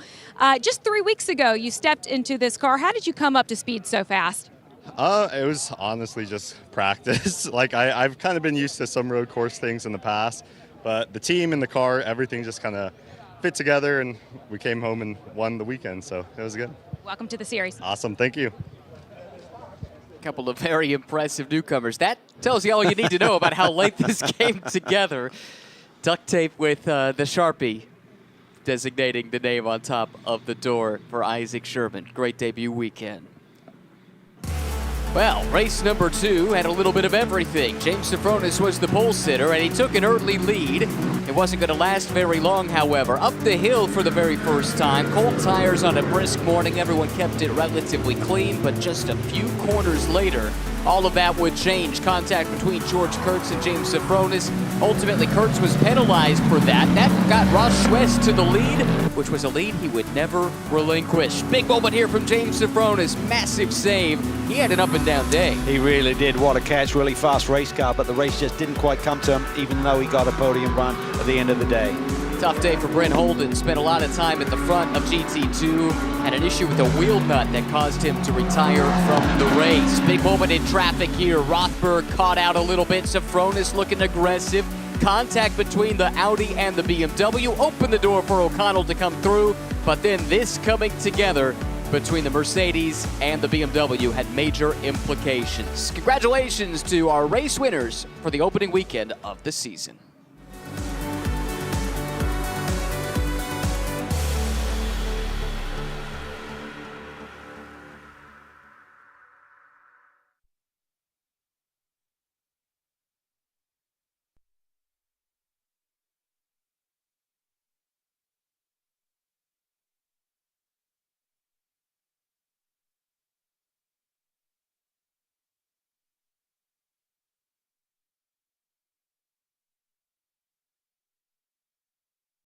just 3 weeks ago, you stepped into this car. How did you come up to speed so fast? It was honestly just practice. Like I've kind of been used to some road course things in the past. But the team and the car, everything just kind of fit together, and we came home and won the weekend, so it was good. Welcome to the series. Awesome, thank you. A couple of very impressive newcomers. That tells you all you need to know about how late this came together. Duct tape with the Sharpie designating the name on top of the door for Isaac Sherman. Great debut weekend. Well, race number 2 had a little bit of everything. James Sifronis was the pole sitter, and he took an early lead It wasn't going to last very long, however. Up the hill for the very first time. Cold tires on a brisk morning. Everyone kept it relatively clean, but just a few corners later, all of that would change. Contact between George Kurtz and James Safronis. Ultimately, Kurtz was penalized for that. That got Raj West to the lead, which was a lead he would never relinquish. Big moment here from James Safronis. Massive save. He had an up-and-down day. He really did. What a catch. Really fast race car, but the race just didn't quite come to him, even though he got a podium run at the end of the day. Tough day for Brent Holden. Spent a lot of time at the front of GT2. Had an issue with a wheel nut that caused him to retire from the race. Big moment in traffic here. Rothberg caught out a little bit. Safronis looking aggressive. Contact between the Audi and the BMW. Opened the door for O'Connell to come through. But then this coming together between the Mercedes and the BMW had major implications. Congratulations to our race winners for the opening weekend of the season.